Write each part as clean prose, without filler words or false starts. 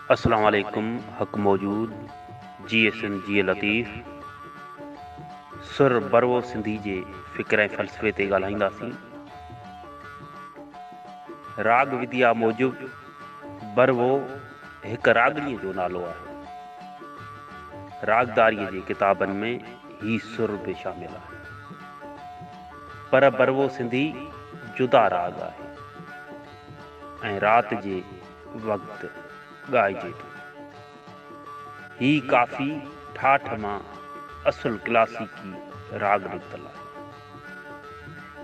अस्सलाम वालेकुम। हक़ मौजूद GSN जी लतीफ़ सुर बरवो सिंधी जे फ़िक्र ऐं फ़लसफ़े ते ॻाल्हाईंदासीं। राग विद्या मूजिबि बरवो हिकु राॻड़ीअ जो नालो आहे। रागदारीअ जे किताबनि में ही सुर बि शामिल आहे, पर बरवो सिंधी जुदा राग आहे ऐं राति जे वक़्तु ॻाइजे थो। ही काफ़ी ठाठ मां असुल क्लासिकी राग निकतल आहे।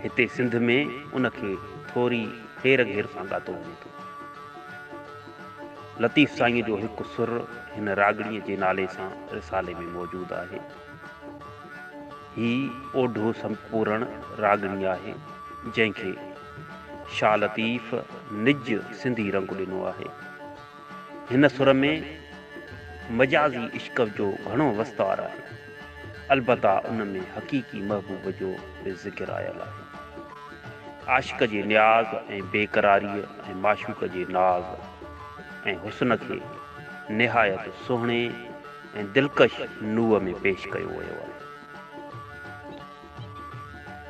हिते सिंध में उनखे थोरी हेर घेर सां ॻातो वञे थो। लतीफ़ साईं जो हिकु सुर हिन रागड़ीअ जे नाले सां रिसाले में मौजूदु आहे। ही ओढो संपूर्ण रागड़ी आहे जंहिंखे शाह लतीफ़ निज सिंधी रंग ॾिनो आहे। हिन सुर में मजाज़ी इश्क़ जो घणो वस्तार आहे, अलबत्ता उन में हक़ीक़ी महबूब जो बि ज़िक्र आयल आहे। आशिक़ जे न्याज़ ऐं बेक़रारीअ ऐं माशूक़ जे नाज़ ऐं हुस्न खे निहायत सुहिणे ऐं दिलकश नूह में पेश कयो वियो आहे।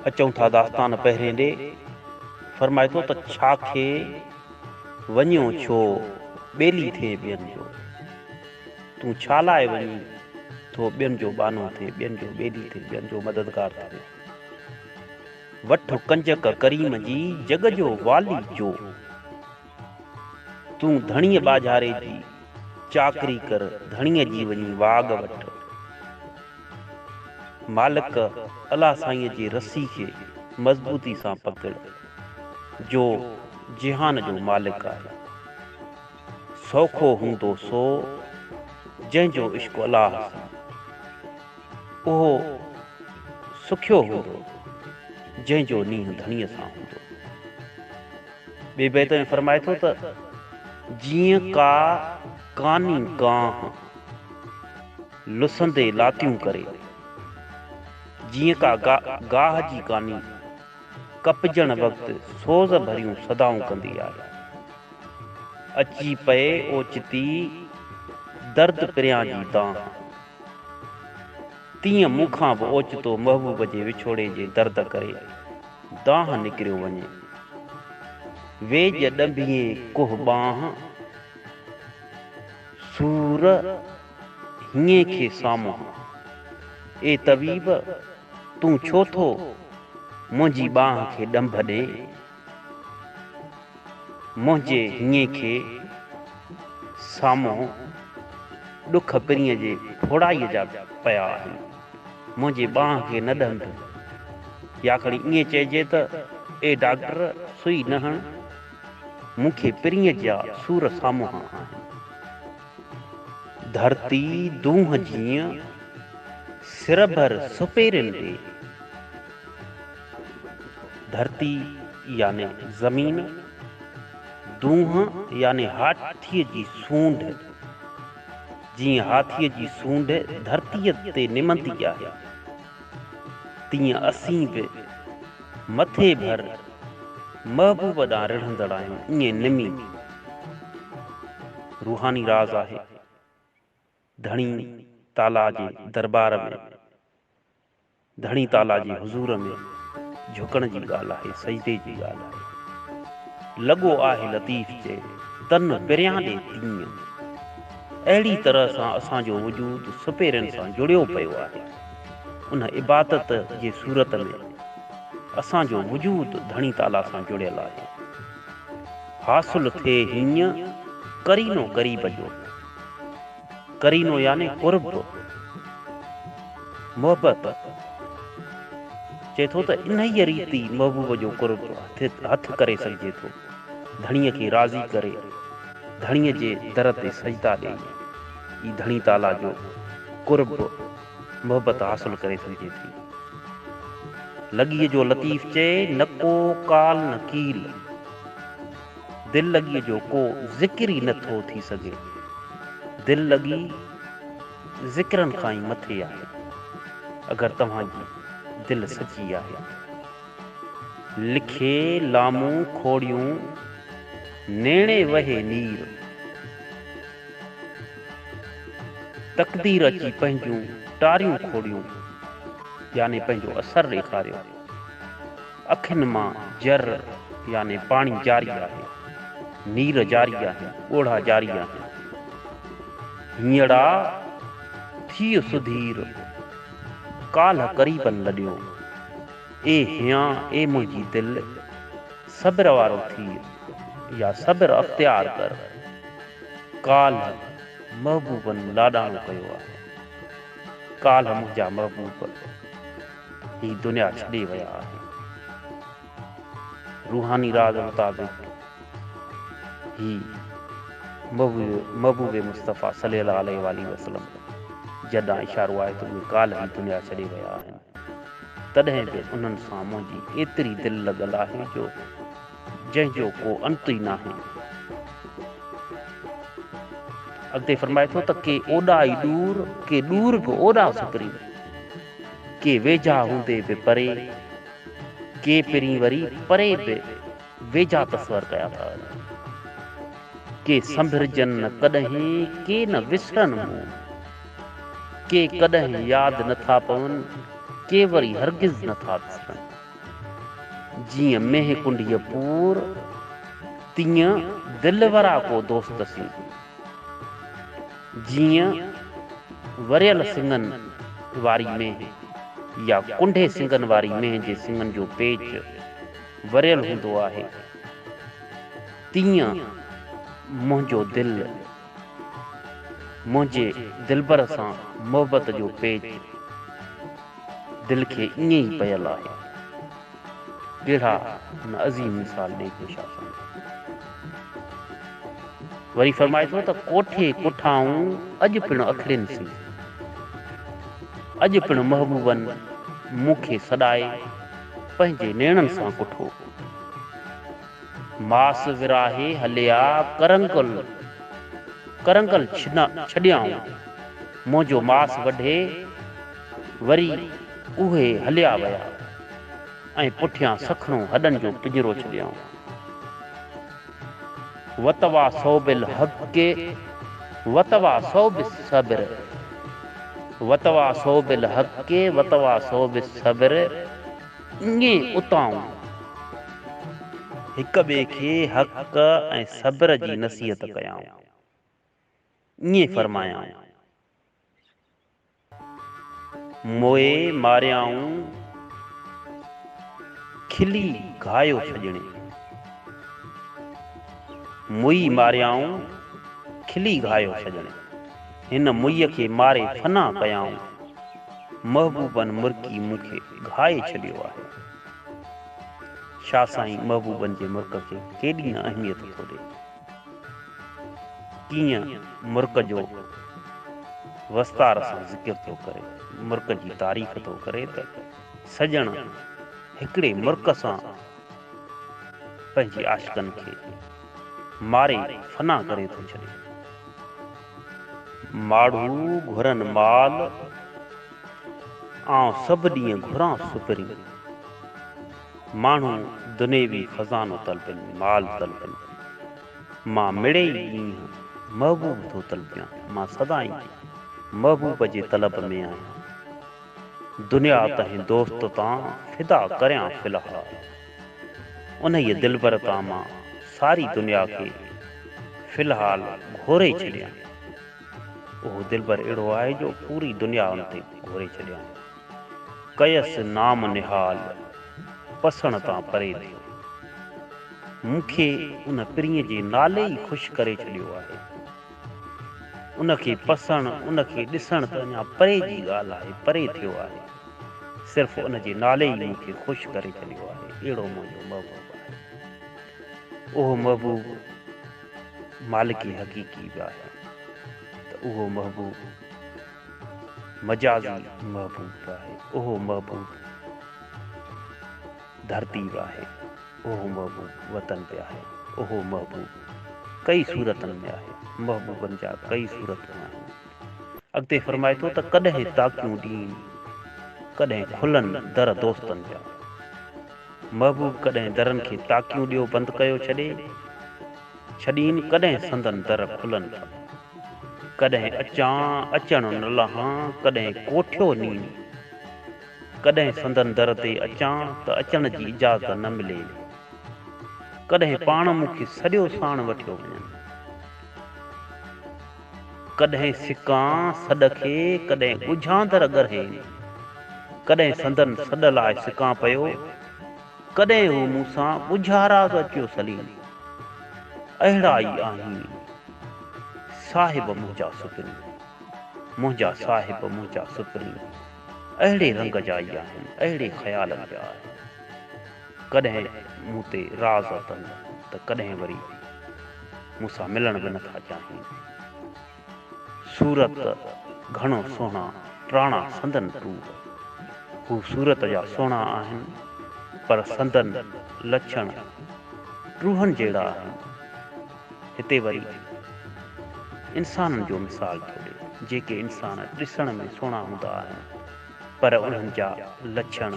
अचूं था दास्तान पहिरें ॾे। फरमाए थो त छा खे वञो छो ॿेली थिए ॿियनि जो, तूं छा लाइ वञी थो ॿियनि जो बानो थिए, ॿियनि जो ॿेली थिए, ॿियनि जो मददगार थिए। वठ कंजक करीम जी जग जो वाली जो, तूं धणीअ बाजारे जी चाकरी कर, धणीअ जी वञी वाग वठ। मालिक अल्लाह साईं जे रस्सी खे मज़बूती सां पकड़, जो जिहान जो मालिक आहे। सौखो हूंदो सो जंहिंजो इश्क़ अल्लाह सां, उहो सुखियो हूंदो जंहिंजो नींहुं धणीअ सां हूंदो। ॿिए बैत में फरमाए थो त जीअं का कानी गांह लुसंदे लातियूं करे, जीअं का गाह जी कानी कपजण वक़्तु सोज़ भरियूं सदाऊं कंदी आहे। अची पए ओचिती दर्द पिरियां जी दांह, तीअं मूंखां बि ओचितो महबूब जे विछोड़े जे दर्द करे दांह निकिरियो वञे। वेज ॾंभिए कुह बांह सूर हीअं खे साम्हूं, ए तबीब तूं छो थो मुंहिंजी बांह खे ॾंभ ॾे, मुंहिंजे हीअं खे साम्हूं ॾुख पिरीअ जे फोड़ाईअ जा पिया आहिनि, मुंहिंजे बांह खे न ॾंभ। या खणी ईअं चइजे त ए डॉक्टर सुई न हण, मूंखे पिरीअ जा सूर साम्हूं आहिनि। धरती दूंह जीअं सिर भर सुपेरनि ॾे, धरती याने ज़मीन, दूंह याने हाथीअ जी सूंढ, जीअं हाथीअ जी सूंढ धरतीअ ते निमंदी आहे, तीअं असीं बि मथे भर महबूब ॾांहुं रिढ़ंदड़ आहियूं, ईअं निमी। रूहानी राज़ आहे। धणी ताला जे दरबार में, धणी ताला जे हुज़ूर में झुकण जी ॻाल्हि आहे, सजदे जी ॻाल्हि आहे। लॻो आहे लतीफ़ जे तन पिरियां ॾे तीअं, अहिड़ी तरह सां असांजो वजूद सुपेरनि सां जुड़ियो पियो आहे। उन इबादत जे सूरत में असांजो वजूद धणी ताला सां जुड़ियल आहे। हासिल थिए हीअं करीनो ग़रीब जो, करीनो याने क़ुर्ब, मोहबत। चए थो त इन ई रीति महबूब जो क़ुर्ब हथ करे सघिजे थो, धणीअ खे राज़ी करे धणीअ जे दर ते सजदा ॾेई ई धणी ताला जो क़ुर्ब मोहबत हासिल करे सघिजे थी। लॻीअ जो लतीफ़ चए न को काल न कील, दिल लॻीअ जो को ज़िक्र ई नथो थी सघे। दिल लॻी ज़िक्रनि खां ई मथे आहे, अगरि तव्हांजी दिल सची आहे। लिखे लामूं खोड़ियूं नेणे वहे नीर, तक़दीर अची पंहिंजूं टारियूं खोड़ियूं, यानी पंहिंजो असरु ॾेखारियो। अखियुनि मां जर यानी पाणी जारी आहे, नीर जारी आहे, ॻोढ़ा जारी आहे। हींअड़ा थियो सुधीर, काल्ह क़रीबन लॾियो। ए हियां ए मुंहिंजी दिल, सब्र वारो थी या सब्र अख्तियार कर। काल्ह महबूबनि लाॾाणो कयो आहे। काल्ह मुंहिंजा महबूब ही दुनिया छॾे विया आहिनि। रूहानी राज़ मुताबिक़ ही महबूब मुस्तफ़ा सल्लल्लाहु अलैहि वसल्लम जॾां इशारो आहे त उहे काल्ह ही दुनिया छॾे विया आहिनि, तॾहिं बि उन्हनि सां मुंहिंजी एतिरी दिलि लॻल आहे जो जंहिंजो को अंत ई नाहे। अॻिते फरमाए थो त के ओॾा ई दूर, के दूर बि ओॾा सुपरी, के वेझा हूंदे बि परे, के पहिरीं वरी परे बि वेझा तस्वर कया था। के संभरजन न कॾहिं, के न विसरन मूं, के कॾहिं यादि नथा पवनि, के वरी हरगिज़ नथा विसरनि। जीअं मेह कुंडीअ पूर, तीअं दिलवरा को दोस्त सी। जीअं वरियल सिंगनि वारी मेह या कुंडे सिंगनि वारी मेह जे सिंगनि जो पेच वरियल हूंदो आहे, तीअं मुंहिंजो दिलि मुंहिंजे दिलबर सां मोहबत जो पेच दिलि खे ईअं ई पयल आहे। कहिड़ा न अज़ीम मिसाल ॾेई पेश आसन। वरी फरमाए थो त कोठे कोठाऊं अॼु पिणु अखिड़ियुनि सी, अॼु पिणु महबूबनि मूंखे सॾाए पंहिंजे नेणनि सां कुठो। मास विराहे हलिया करंगल, करंगल छॾियाऊं, मुंहिंजो मास वढे वरी उहे हलिया विया ऐं पुठियां सखणो हॾनि जो पिंजरो छॾियाऊं। वतवा सोबिल हक़, वतवा सोब सब्र, वतवा सोबिल हक़, वतवा सोब सब्र, ईअं उताऊं हिक ॿिए खे हक़ ऐं सब्र जी नसीहत कयाऊं। ईअं फरमायाऊं, मोए मारियाऊं खिली घायो छॼणे, मुई मारियाऊं खिली घायो छॼणे। हिन मुईअ खे मारे फना कयाऊं, महबूबनि मुर्की मूंखे घाए छॾियो आहे। छा साईं महबूबनि जे मुर्क खे केॾी न अहमियत थो ॾे, कीअं मुर्क जो वस्तार सां ज़िक्र थो करे, मुर्क जी तारीफ़ थो करे त सजण हिकिड़े मुर्क सां पंहिंजी आशिकनि खे मारे फना करे थो छॾे। माण्हू घुरनि माल, आउं सभु ॾींहं घुरां सुपरी। माण्हू दुनियावी खज़ानो तलबनि, माल तलबनि, मां मिड़े ई ॾींहं महबूब थो तलबियां। मां सदाई महबूब जे तलब में आहियां। दुनिया तहीं दोस्त तां फिदा करियां फ़िलहाल, उन ई दिलबर तां मां सारी दुनिया खे फ़िलहाल घोरे छॾियां। उहो दिलबर अहिड़ो आहे जो पूरी दुनिया उन ते घोरे छॾियां। कयसि नाम निहाल, पसण तां परे थियो, मूंखे उन प्रिय जे नाले ई ख़ुशि करे छॾियो आहे। उनखे पसण, उनखे ॾिसण त अञा परे जी ॻाल्हि आहे, परे थियो आहे। सिर्फ़ु उन जे नाले ई मूंखे ख़ुशि करे छॾियो आहे। अहिड़ो मुंहिंजो महबूब आहे। उहो महबूब मालिक हक़ीक़ी बि आहे, त उहो महबूब मजाज़ी महबूब आहे। उहो महबूब धरती बि आहे, उहो महबूब वतन बि आहे, उहो महबूब कई सूरतनि में आहे। महबूबनि जा कई सूरतूं आहिनि। अॻिते फरमाए थो त कॾहिं ताकियूं ॾींहुं, कॾहिं खुलनि दर दोस्तनि जा। महबूब कॾहिं दरनि खे ताकियूं ॾियो बंदि कयो छॾीनि, कॾहिं संदन दर खुलनि था। कॾहिं अचां अचण न लहां, कॾहिं कोठियो नींद, कॾहिं संदन दर ते अचां त अचण जी इजाज़त न मिले, कॾहिं पाण मूंखे सॼो साण वठियो वञनि, कॾहिं सिकां सॾ खे, कॾहिं ॻुझां दर ॻरहे, कॾहिं संदन सॾ लाइ सिकां पियो, कॾहिं हू मूंसां ॿुझारा अचियो सलीम। अहिड़ा ई आहिनि साहिब मुंहिंजा सुपिरीम, मुंहिंजा साहिब मुंहिंजा सुपिरीम, अहिड़े रंग जा ई आहिनि, अहिड़े ख़्यालनि जा आहिनि। कॾहिं मूं ते राज़ अथनि त कॾहिं वरी मूंसां मिलण बि नथा चाहिनि। सूरत घणो सुहिणा त्राणा संदन रूह, हू सूरत जा सुहिणा आहिनि पर संदन लक्षण रूहनि जहिड़ा आहिनि। हिते वरी इंसाननि जो मिसाल थो ॾे, जेके इंसान ॾिसण में सुहिणा हूंदा आहिनि पर उन्हनि जा लक्षण,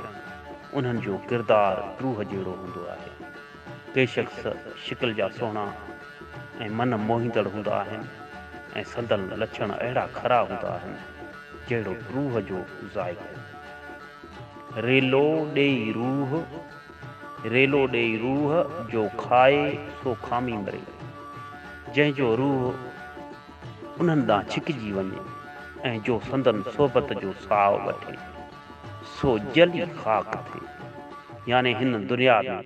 उन्हनि जो किरदारु रूह जहिड़ो हूंदो आहे। के शख़्स शिकिल जा सुहिणा ऐं मन मोहींदड़ हूंदा आहिनि ऐं संदन लक्षण अहिड़ा खरा हूंदा आहिनि जहिड़ो रूह जो ज़ाइक़ो। रेलो ॾेई रूह, रेलो ॾेई रूह, जो खाए सो खामी मरे, जंहिंजो रूह उन्हनि ॾांहुं छिकिजी वञे ऐं जो संदन सोबत जो साहु वठे सो जली ख़ाक थिए। याने हिन दुनिया में,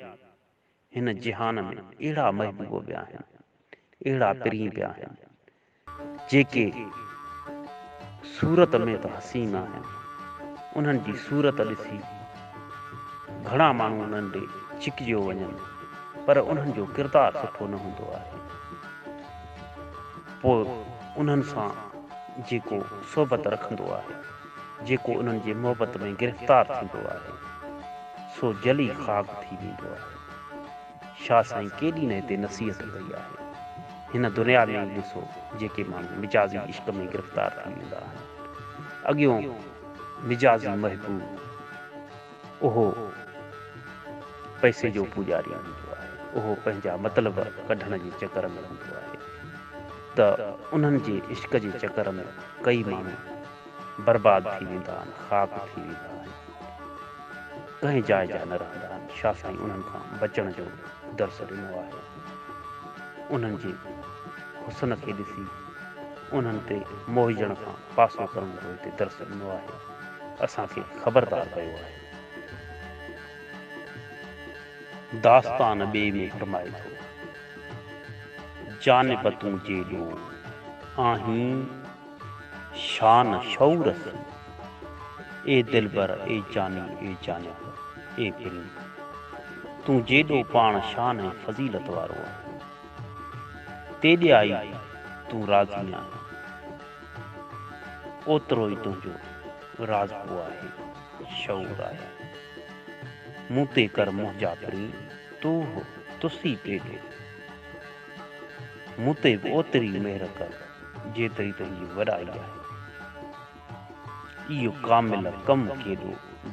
हिन जिहान में अहिड़ा महबूब बि आहिनि, अहिड़ा पीरी बि आहिनि जेके सूरत में त हसीन आहिनि, उन्हनि जी सूरत ॾिसी घणा माण्हू उन्हनि ॾे छिकिजियो वञनि पर उन्हनि जो किरदारु सुठो न हूंदो आहे। पोइ उन्हनि सां जेको सोबत रखंदो आहे, जेको उन्हनि जे मोहबत में गिरफ़्तार थींदो आहे सो जली ख़ाक थी वेंदो आहे। शाह साईं केॾी न हिते नसीहत कई आहे। हिन दुनिया में ई ॾिसो जेके माण्हू मिजाज़ी इश्क में गिरफ़्तार थी वेंदा आहिनि, अॻियों मिजाज़ी महबूब उहो पैसे जो पुॼारी हूंदो आहे, उहो पंहिंजा मतिलब कढण जे चकर में हूंदो आहे, त उन्हनि जे इश्क जे चकर में कई माण्हू बर्बाद थी वेंदा आहिनि, ख़ाक थी वेंदा आहिनि, कंहिं जाइ जा न रहंदा आहिनि। शाह साईं उन्हनि खां बचण जो दर्स ॾिनो आहे। उन्हनि जे हुस्न खे ॾिसी उन्हनि ते मोहिजण खां पासो करण जो हिते दर्स ॾिनो आहे, असांखे ख़बरदार कयो आहे। दास्तान ॿिए में फरमाए थो, जानिब तूं जेॾो आहीं शान शौरस, ए दिलबर ए जानी ए जानिब ए पिरी, तूं जेॾो पाण शान ऐं फज़ीलत वारो आहे, तेॾे आई तूं राज़ी आहीं, ओतिरो ई तुंहिंजो राज़ो आहे, शौर आहे। मूं ते कर मुंहिंजा प्री तूं तुसी पेॾे, मूं ते बि ओतिरी मेहर कर जेतिरी तुंहिंजी वॾाई आहे। इहो कामिल कमु केॾो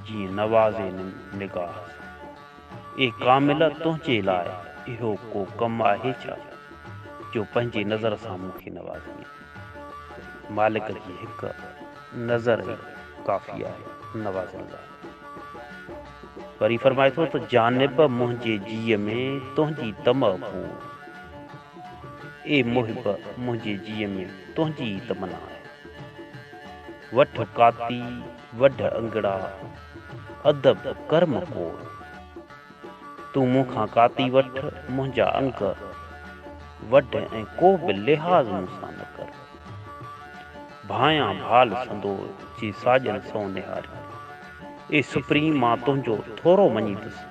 जीअं नवाज़े निगाह, ए कामिल तुंहिंजे लाइ इहो को कमु आहे छा जो पंहिंजे नज़र सां मूंखे नवाज़े। मालिक जी हिकु नज़र ई काफ़ी आहे नवाज़ण लाइ। वरी फरमाए थो त जानिब मुंहिंजे जीअ में तुंहिंजी तमह पूर, ए मुहिब मुंहिंजे जीअ में तुंहिंजी तमन्ना आहे। वठ काती वढ अंगड़ा अदब कर्म कोर, तूं मूंखां काती वठ मुंहिंजा अंग वढ ऐं को बि लिहाज़ मूंसां न कर। भायां भाल संदो जे साजन सौ निहारी, ए सुप्रीम मां तुंहिंजो थोरो मञीदुसि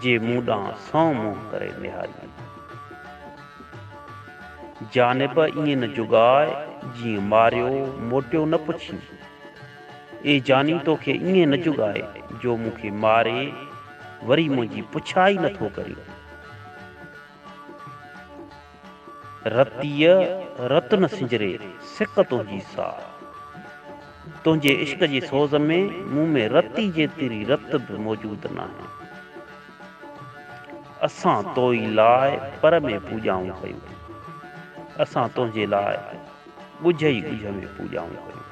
जे मूं ॾांहुं सौ मुंहुं करे निहारी। जानिब ईअं न जुगाए जीअं मारियो मोटियो न पुछी, ए जानी तोखे ईअं न जुगाए जो मूंखे मारे वरी मुंहिंजी पुछाई नथो करे। रतीअ रत न सिंजरे सिक तुंहिंजी सार, तुंहिंजे इश्क जे सोज़ में मूं में रती जेतिरी रत बि मौजूद न आहे। असां तोई लाइ पर में पूॼाऊं कयूं, असां तुंहिंजे लाइ ॻुझ ई ॻुझ में पूॼाऊं कयूं।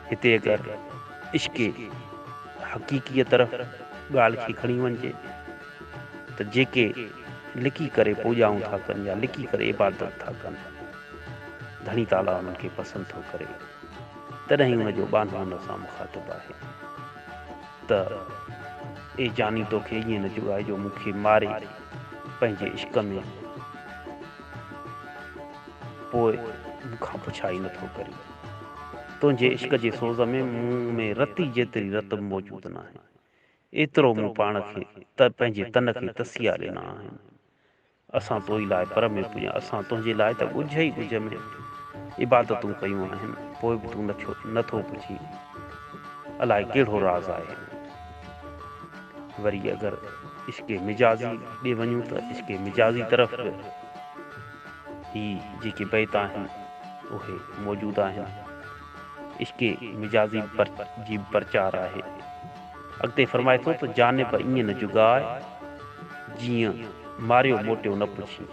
हिते अगरि इश्क़ हक़ीक़ीअ तरफ़ ॻाल्हि खे खणी वञिजे त जेके लिकी करे पूॼाऊं था कनि या लिकी करे इबादत था कनि, धणी ताला उन्हनि खे पसंदि थो करे, तॾहिं हुनजो बानो हुन सां मुखातिबु आहे त ए जानी तोखे ईअं न जुॻाए जो मूंखे मारे पंहिंजे इश्क़ में, पोइ मूंखां पुछाई नथो करे। तुंहिंजे इश्क़ जे सोज़ में मूं में रती जेतिरी रत मौजूदु न आहे। एतिरो मूं पाण खे त पंहिंजे तन खे तसिया ॾिना आहिनि। असां तो लाइ पर में पुॼा, असां तुंहिंजे लाइ त ॻुझ ई ॻुझ में इबादतूं कयूं आहिनि, पोइ बि तूं नथो पुछी अलाए कहिड़ो राज़ आहे। वरी अगरि इश्क़ मिजाज़ी ॾे वञूं त इश्क़ मिजाज़ी तरफ़ ही जेके बैत आहिनि उहे मौजूदु आहिनि। इश्क़ मिजाज़ी जी प्रचार आहे। अॻिते फरमाए थो त जानिब ईअं न जुगाए जीअं मारियो मोटियो न पुछी।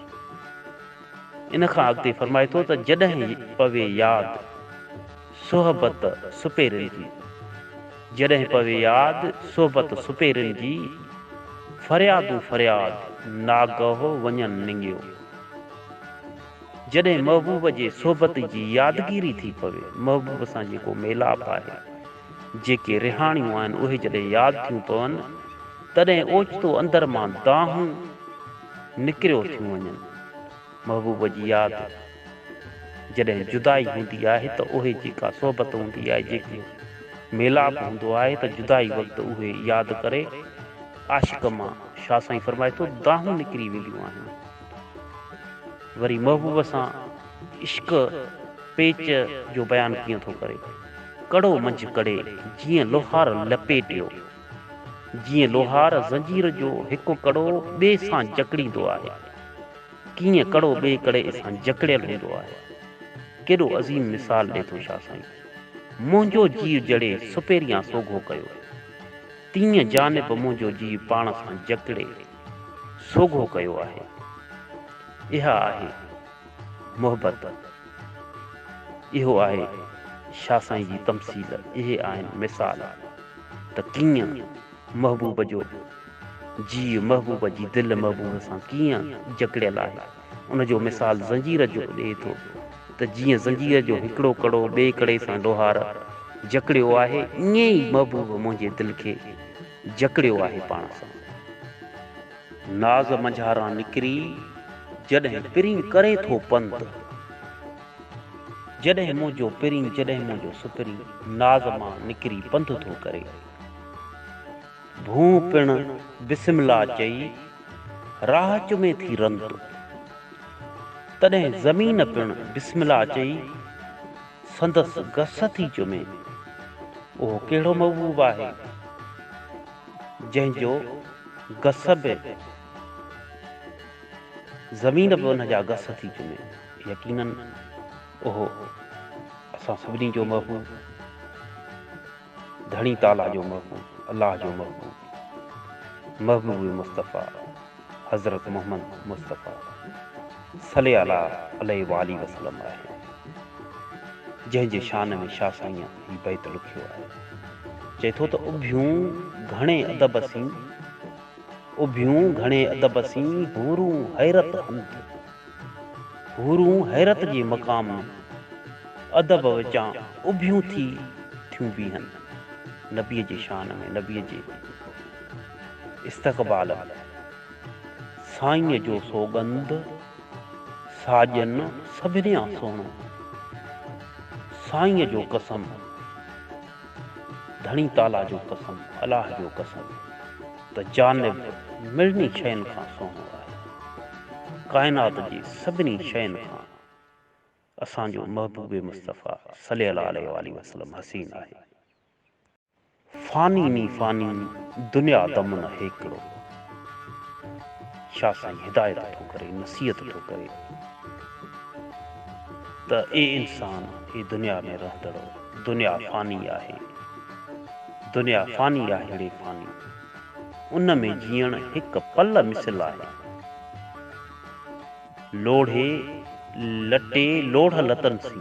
इन खां अॻिते फरमाए थो त जॾहिं पवे यादि सोहबत सुपेरनि जी, जॾहिं पवे यादि सोहबत सुपेरनि जी, फरियादूं फरियाद नागहो वञनि निंगियो। जॾहिं महबूब जे सोहबत जी यादगिरी थी पवे, महबूब सां जेको मेलाप आहे, जेके रिहाणियूं आहिनि उहे जॾहिं यादि थियूं पवनि, तॾहिं ओचितो अंदर मां दाहूं निकिरियो थियूं वञनि। महबूब जी यादि जॾहिं जुदाई हूंदी आहे त उहे जेका सोहबत हूंदी आहे, जेके मेलाप हूंदो आहे, त जुदाई वक़्तु उहे यादि करे आशिक़ मां शाह साईं फरमाए थो दाहूं निकिरी वेंदियूं आहिनि। वरी महबूब सां इश्क़ पेच जो बयानु कीअं थो करे, कड़ो मंझि कड़े जीअं लोहार लपेटियो, जीअं लोहार ज़ंजीर जो हिकु कड़ो ॿिए सां जकड़ींदो आहे, कीअं कड़ो ॿिए कड़े सां जकड़ियल हूंदो आहे। केॾो अज़ीम मिसाल ॾिए थो शाह साईं। मुंहिंजो जीउ जड़े सुपेरियां सोघो कयो, तीअं जानिब मुंहिंजो जीउ पाण सां जकड़े सोघो कयो आहे। इहा आहे मोहबत, इहो आहे शाह साईं जी तमसील। इहे आहिनि मिसाल त कीअं महबूब जो जीउ महबूब जी दिलि महबूब सां कीअं जकड़ियल आहे। उनजो मिसाल ज़ंजीर जो ॾिए थो त जीअं ज़ंजीर जो हिकिड़ो कड़ो ॿिए कड़े सां लोहार जकड़ियो आहे, ईअं ई महबूब मुंहिंजे दिलि खे जकड़ियो आहे पाण सां। नाज़ मंझारां निकिरी जॾहिं पिरीं करे थो पंत, जॾहिं मुंहिंजो पिरीं, जॾहिं मुंहिंजो सुपिरीं नाज़ मां निकिरी पंधु थो करे। भूं पिण बिस्मिल्लाह चई राह चुमे थी रंत, तॾहिं ज़मीन पिण बिस्मिल्लाह चई संदसि गस थी चुमे। उहो कहिड़ो महबूब आहे जंहिंजो गस बि ज़मीन बि उन जा गस थी चुमे। यकीनन उहो असां सभिनी जो महबूब, धणी ताला जो महबूब, अल्लाह जो महबूब, महबूब मुस्तफ़ा हज़रत मोहम्मद मुस्तफ़ा सल्लल्लाहु अलैहि वसल्लम आहे, जंहिंजे शान में शाह साईं ही बैत लिखियो आहे। चए थो त उभियूं घणे अदब सी, उभियूं घणे अदब सी हूरूं हैरत हंध, हूरूं हैरत जे मक़ाम में अदब विचां उभियूं थियूं बीहनि। नबीअ जे शान में, नबीअ जे इस्तक़बाल साईं जो सौगंध साजन सभिनिया सोणो, साईं जो कसम, धणी ताला जो कसम, अलाह जो कसम त जानिब मिड़नी शयुनि खां सोणो आहे। काइनात जी सभिनी शयुनि खां असांजो महबूब मुस्तफ़ा सल्लल्लाहु अलैहि वसल्लम हसीन आहे। फानी नी फानी दुनिया दम न हिकिड़ो। शाह साईं हिदायत थो करे, नसीहत थो करे त ए इंसान, हे दुनिया में रहंदड़ो, दुनिया फानी आहे, दुनिया फानी आहे, अहिड़ी फानी उन में जीअण हिकु पल मिसल आहे। लोढ़े लटे लोढ़ लतन सी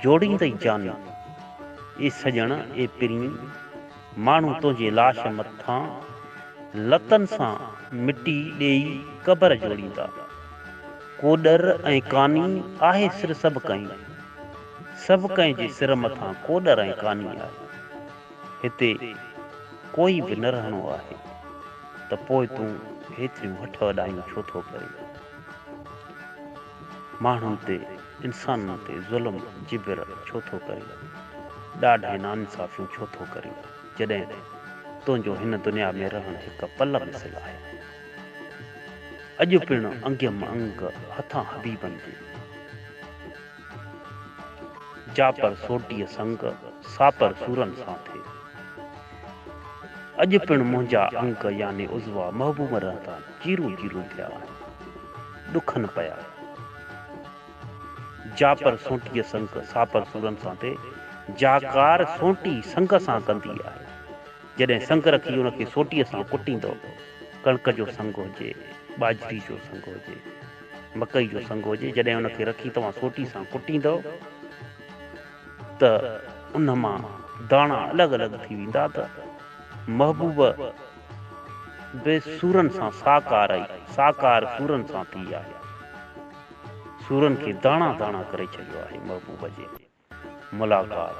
जोड़ी तई जानी ए सजण ए पिरी माण्हू तुंहिंजे लाश मथां लतन सां मिटी ॾेई क़बर जोड़ींदा। कोडर ऐं कानी आहे सिर सभु कंहिं जे सिर मथां कोडर ऐं कानी आहे। हिते कोई बि न रहणो आहे त पोइ तूं हेतिरियूं हठ वॾायूं छो थो करे? माण्हुनि ते इंसाननि ते ज़ुल्म जिबिर छो थो करे? ॾाढा नाइंसाफ़ियूं छो थो करे जॾहिं तुंहिंजो हिन दुनिया में रहणु हिकु पल मिसल आहे। अॼु पिणु अंगम अंग हथां हबीबनि जे जापर सोटीअ संग सापर सूरनि सां थिए। अॼु पिणु मुंहिंजा अंग यानी उज़वा महबूब रहंदा चीरू चीरू थिया ॾुखनि पिया। जापर सोटीअ संग सापर सूरनि सां थिए। जाकार सोटी संग सां कंदी आहे। जॾहिं संग रखी उनखे सोटीअ सां कुटींदो, कणिक जो संग हुजे, बाजरी जो संग हुजे, मकई जो संग हुजे, जॾहिं उनखे रखी तव्हां सोटी सां कुटींदो त उन मां दाणा अलॻि अलॻि थी वेंदा। त महबूब बि सूरनि सां साकार सूरनि सां थी आहे। सूरनि खे दाणा दाणा करे छॾियो आहे महबूब जे मुलाक़ात।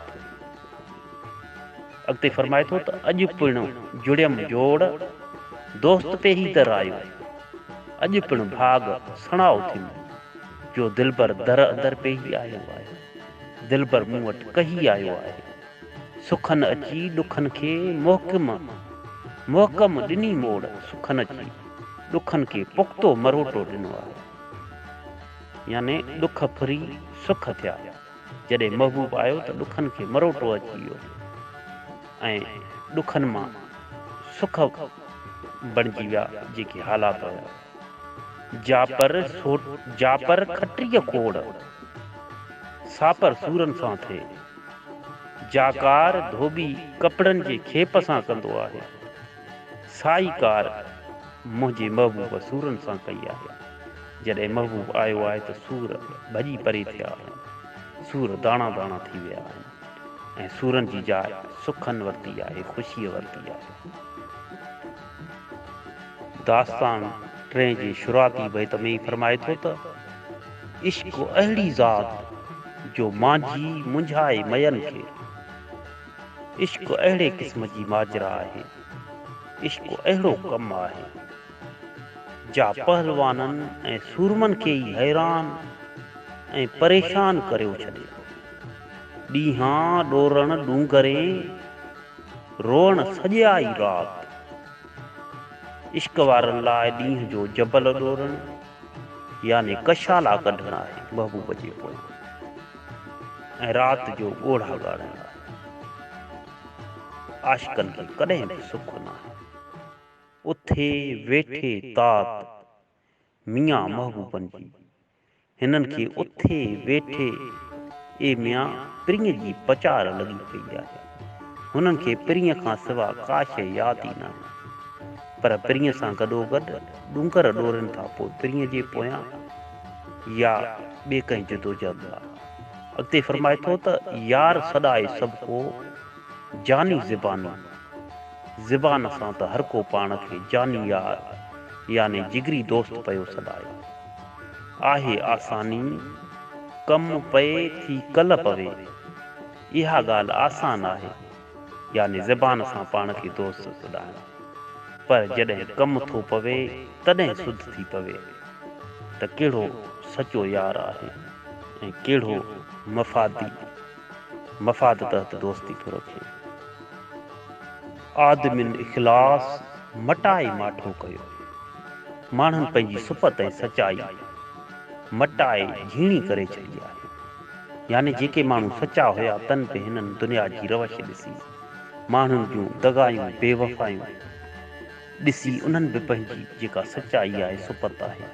अॻिते फरमाए थो त अॼु पिणु जुड़ियमि जोड़ दोस्त पे ही दर आयो। अॼु पिणु भाग सणाओ थी जो दिलबर दर अंदर पे ही आयो आहे। दिलबर मूं वटि कही आयो आहे। सुखनि अची ॾुखनि खे मोहकम ॾिनी मोड़। सुखनि अची ॾुखनि खे पुख़्तो मरोटो ॾिनो आहे। याने ॾुख फुरी सुख थिया। जॾहिं महबूब आयो त ॾुखनि खे मरोटो अची वियो ऐं ॾुखनि मां सुख बणिजी विया जेके हालात हुया। जापर खटीअ कोड़ सापर सूरनि सां थिए। जाकार धोबी कपिड़नि जे खेप सां कंदो आहे। साईकार मुंहिंजे महबूब सूरनि सां कई आहे। जॾहिं महबूब आयो आहे त सूर भॼी परे थिया आहिनि। सूर दाणा दाणा थी विया आहिनि ऐं सूरनि जी जाइ सुखनि वरिती आहे, ख़ुशीअ वरिती आहे। दास्तान 3 जी शुरूआती बैत में फरमाए थो त इश्क अहिड़ी ज़ात जो मांझी मुंझाए मयनि खे। इश्क अहिड़े क़िस्म जी माजरा आहे। इश्क अहिड़ो कमु आहे जा पहलवाननि ऐं सूरमनि खे ई हैरान ऐं परेशान करे छॾे। ॾींहां ॾोरण ॾूंगरे रोअण सॼाई रात। इश्क वारनि लाइ ॾींहं जो जबल ॾोरण यानी कशाला कढणु आहे महबूब जे पोइ ऐं राति जो ॻोढ़ा ॻाढ़णु आहे। आशिकनि खे कॾहिं बि सुख न आहे। उथे वेठे तात मियां महबूबनि जी। हिननि खे उथे वेठे ए मियां पिरीअ जी पचार लॻी पई आहे। हुननि खे पिरीअ खां सवा का शइ यादि ई न आहे। पर पिरीअ सां गॾोगॾु ॾूंगर ॾोरनि था पोइ पिरीअ जे पोयां या ॿिए कंहिं जदोजहद आहे। अॻिते फरमाए थो त यार सॾाए सभु को जानी ज़िबान सां त हर को पाण खे जानी यार यानी जिगरी दोस्त पियो सॾाए। आहे आसानी कमु पए थी कल पवे। इहा ॻाल्हि आसान आहे यानी ज़बान सां पाण खे दोस्त सॾाइणु। पर जॾहिं कमु थो पवे तॾहिं सुध थी पवे त कहिड़ो सचो यार आहे ऐं कहिड़ो मफ़ाद तहत दोस्ती थो रखे। आदमिन इख़लास मटाए माठो कयो। माण्हुनि पंहिंजी सुपत ऐं सचाई मटाए झीणी करे छॾी आहे। यानी जेके माण्हू सचा हुया तन पे हिननि दुनिया जी रवश ॾिसी माण्हुनि जूं दगायूं बेवफ़ायूं ॾिसी उन्हनि बि पंहिंजी जेका सचाई आहे सुपत आहे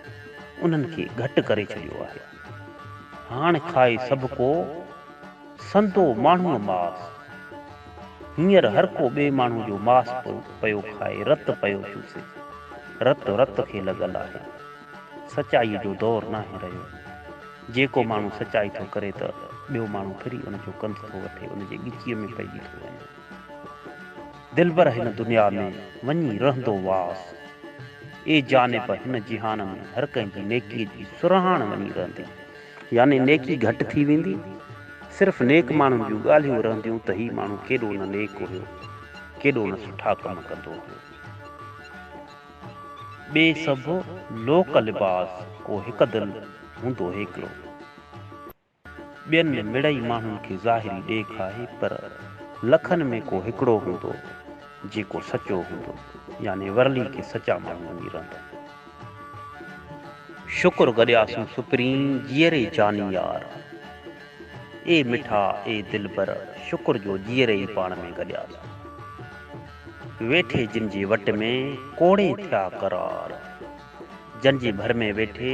उन्हनि खे घटि करे छॾियो आहे। हाणे खाए सभु को संदो माण्हूअ मास। हींअर हर को ॿिए माण्हू जो मास पियो खाए रत पियो चूसे। रत खे लॻल आहे। सचाईअ जो दौरु नाहे रहियो। जेको माण्हू सचाई थो करे त ॿियो माण्हू फिरी उनजो कंध थो वठे, उनजे ॻिचीअ में पइजी थो वञे। दिलबर हिन दुनिया में वञी रहंदो वास, ए जानिब हिन जिहान में हर कंहिंजी नेकीअ जी सुरहाण वञी रहंदी। यानी नेकी घटि थी वेंदी, सिर्फ़ु नेक माण्हुनि जूं ॻाल्हियूं रहंदियूं त ही माण्हू केॾो न नेक हुयो, केॾो न सुठा कम कंदो हुयो। ॿिए सभु लोक लिबास, को हिकु दिलि हूंदो हिकिड़ो। ॿियनि मिड़ई माण्हुनि खे ज़ाहिरी ॾेख आहे, पर लखनि में को हिकिड़ो हूंदो जेको सचो हूंदो, यानी वरली खे सचा माण्हू वञी रहंदा। शुक्र गॾियासूं सुप्रीम जीअरे जानी यार, ए मिठा ए दिलबर, शुक्र जो जीअरे ई पाण में गॾियासूं। वेठे जिन जे वट में कोड़े थिया करार, जन जे भर में वेठे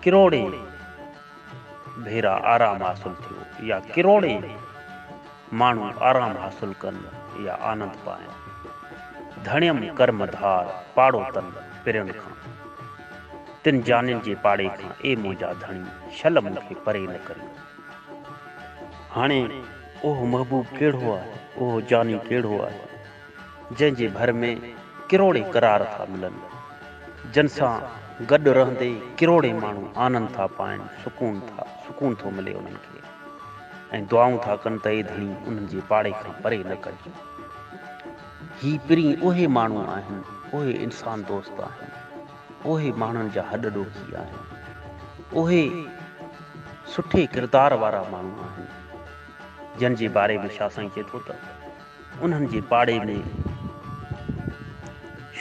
किरोड़े भेरा आराम हासिल थियो, या किरोड़े माण्हू आराम हासिल कनि या आनंद पाइनि। धणियम कर्म धार पाड़ो तन पिरनि खां, तिन जानियुनि जे पाड़े खां ए मुंहिंजा धणी, छल मूंखे परे न करियो। हाणे ओह महबूब कहिड़ो आहे, ओह जानी कहिड़ो आहे, जंहिंजे भर में किरोड़े करार था मिलनि, जन सां गॾु रहंदे किरोड़े माण्हू आनंद था पाइनि, सुकून थो मिले उन्हनि खे, ऐं दुआऊं था कनि त ए धणी उन्हनि जे पाड़े खां परे न करिजो। ही पिरी उहे माण्हू आहिनि, उहे इंसान दोस्त आहिनि, उहे माण्हुनि जा हॾ ॾोखी आहिनि, उहे सुठे किरदार वारा माण्हू आहिनि, जन जे बारे में छा साईं चए थो त उन्हनि जे पाड़े में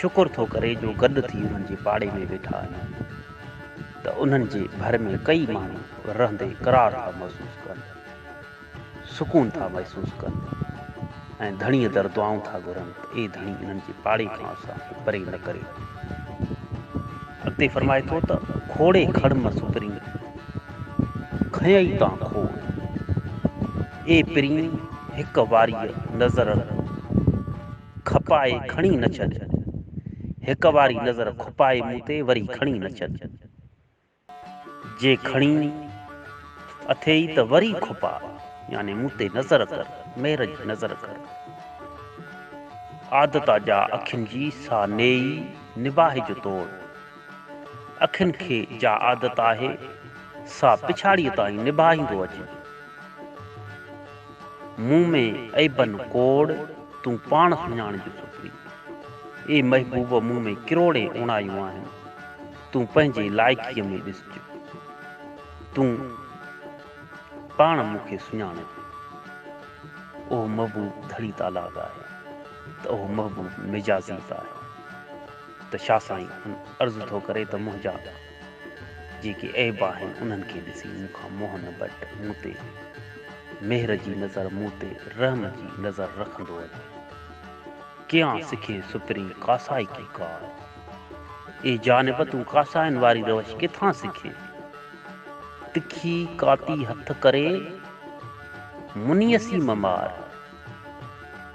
शुक्र थो करे जो गॾु थी उन्हनि जे पाड़े में वेठा आहिनि, त उन्हनि जे भर में कई माण्हू रहंदे करार था महसूसु कनि, सुकून था महसूसु कनि, ऐं धणीअ दर दुआऊं था घुरनि त ए धणी इन्हनि जे पाड़े खां असांखे परे न करे। अॻिते फरमाए थो त खोड़े खड़म सुपरी खयई तां खोड़, ए पिरी हिक वारी नज़र खपाए खणी न छॾ, हिक वारी नज़र खुपाए मूं ते वरी खणी न छॾ, जे खणी अथई त वरी खुपा, यानी मूं ते नज़र कर, मेर जी नज़र कर। आदता जा अखियुनि जी सा नेई निबाह जो तोड़, अखियुनि खे जा आदत आहे सा पिछाड़ीअ ताईं निभाईंदो अचे। मुंह में ऐबन कोड़ तूं पाण सुञाणिजो सुपरी, ए महबूब मुंह में किरोड़े उणायूं आहिनि, तूं पंहिंजे लाइकीअ में ॾिसजो, तूं पाण मूंखे सुञाणे। ओ महबूब धड़ी तालाब आहे त ओ महबूब मिजाज़ी आहे, त छा साईं अर्ज़ु थो करे त मुंहिंजा जेके ऐब आहिनि उन्हनि खे ॾिसी मूंखां मोह न बट, मूं ते मेहर जी नज़र, मूं ते रहम जी नज़र रखंदो वञे। कियां सिखे सुपरी कासाई की कार, ए जानिब तूं कासाइनि वारी रवश किथां सिखे। तिखी काती हथ करे मुनीअ सी ममार,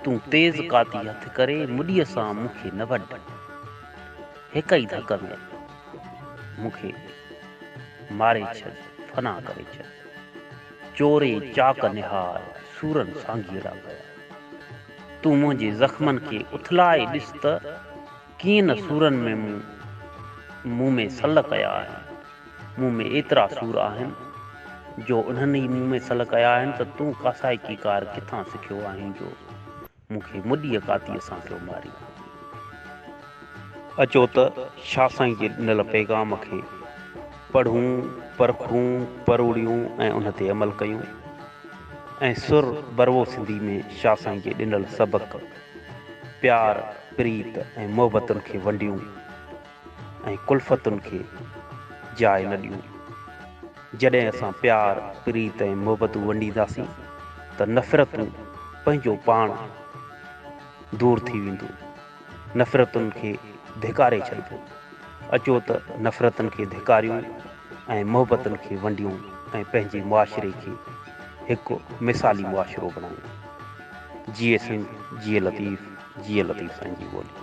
तूं तेज़ काती हथ करे मुॾीअ सां मूंखे न वढ, हिक ई धक में मूंखे मारे छॾ, फना करे छॾ। चोरे चाक निहार सूरन सांघीड़ा कया, तूं मुंहिंजे ज़ख़्मनि खे उथलाए ॾिस त कीअं न सूरन में मुंह में सल कया आहिनि, मुंह में एतिरा सूर आहिनि जो उन्हनि ई मुंह में सल कया आहिनि, त तूं कासाइकी कार किथां सिखियो आहीं जो मूंखे मुॾीअ कातीअ सां पियो मारी। अचो त छा साईं जे ॾिनल पैगाम खे पढ़ूं, परखूं, परोड़ियूं ऐं उन ते अमल कयूं, ऐं सुर बरवो सिंधी में शाह साईं जे ॾिनल सबक़ प्यार, प्रीत ऐं मोहबतुनि खे वंडियूं ऐं कुल्फ़तुनि खे जाइ न ॾियूं। जॾहिं असां प्यार, प्रीत ऐं मोहबतूं वंडींदासीं त नफ़रतूं पंहिंजो पाण दूर थी वेंदो, नफ़रतुनि खे धिकारे छॾिबो। अचो त नफ़रतुनि खे धिकारियूं ऐं मोहबतुनि खे वंडियूं ऐं पंहिंजे मुआशिरे खे हिकु मिसाली मुआशिरो बणायूं। जिए सिंध, जिए लतीफ़, जिए लतीफ़ साईं जी ॿोली।